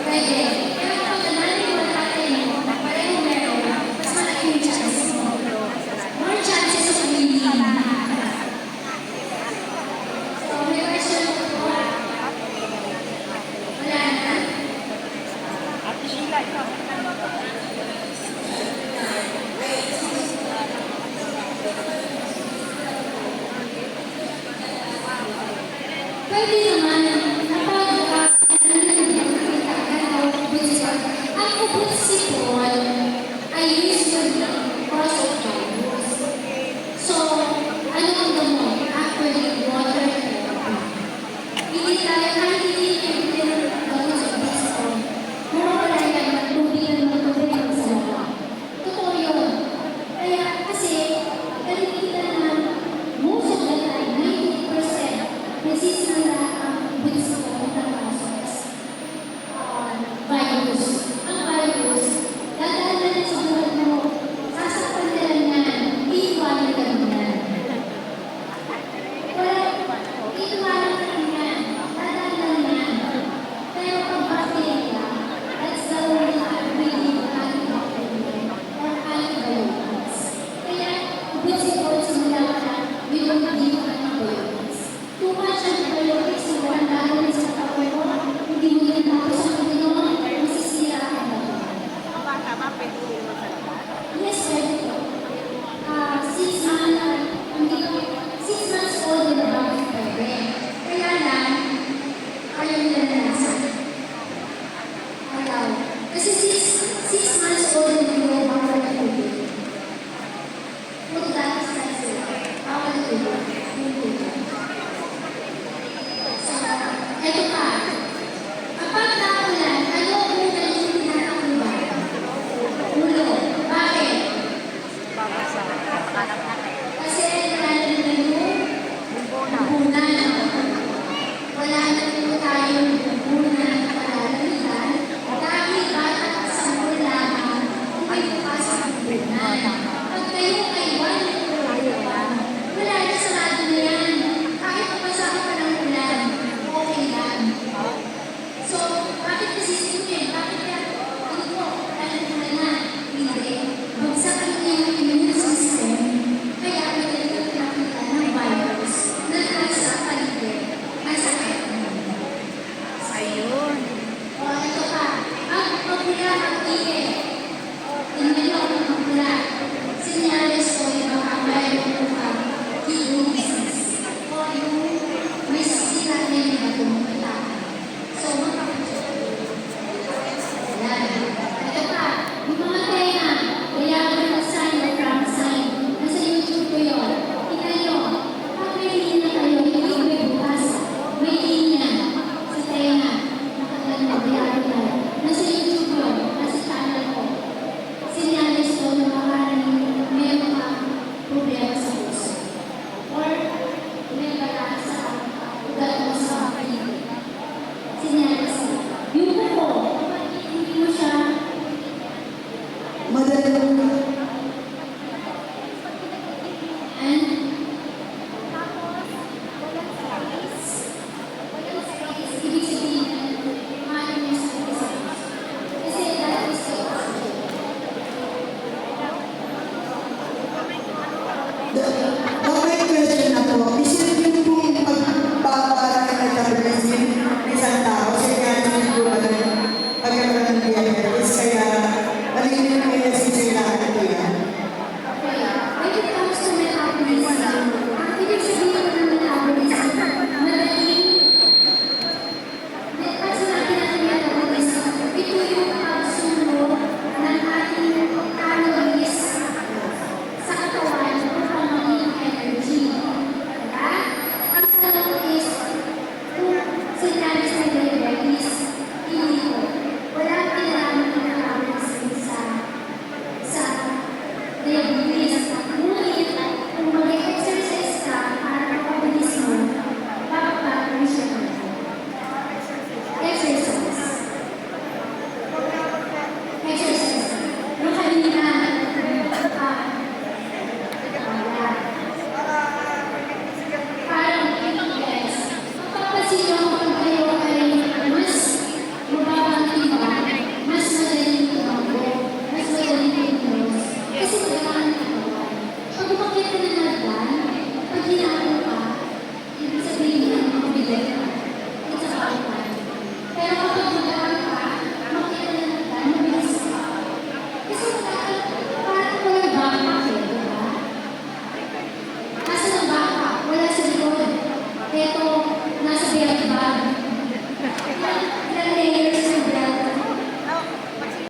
Pwede. Pero kapag nanay mo at tatay mo, pareho meron, mas malaki yung chances mo. More chances of winning. So, may question po? Wala na? Ate Sheila, ikaw. Pwede naman, ang ubod sipon ay usually cause of virus. So, ano ang gamot? Actually, water therapy. Hindi tayo, kahit hindi yung gamot sa ubod sipon, mawawala yan ng tubig ang sa laba. Totoo yun. Kaya kasi, nakikita naman, most of the time, 90% resistant lahat ang ubod sipon ng process. Virus. Ang virus, dadaan na sa buwan mo, sasaktan ka lang yan, iiwanan ka lang yan. Iiwanan ka lang yan, dadaan lang yan. Pero ang bacteria, that's the only really antibacterial or antibiotics. Kaya, ubod sipon simula ka na, we don't give antibiotics. Too much antibiotics, magandaan rin sa katawan mo, hindi mo rin tapos ang Panginoon, masisira ka ba? Ang bata ba, pwede rin mo sa labas? Yes, pwede po. 6 months, hindi ko, 6 months old and above pwede. Kaya lang, ayaw nila na nasa. Ayaw. Kasi 6 months old and below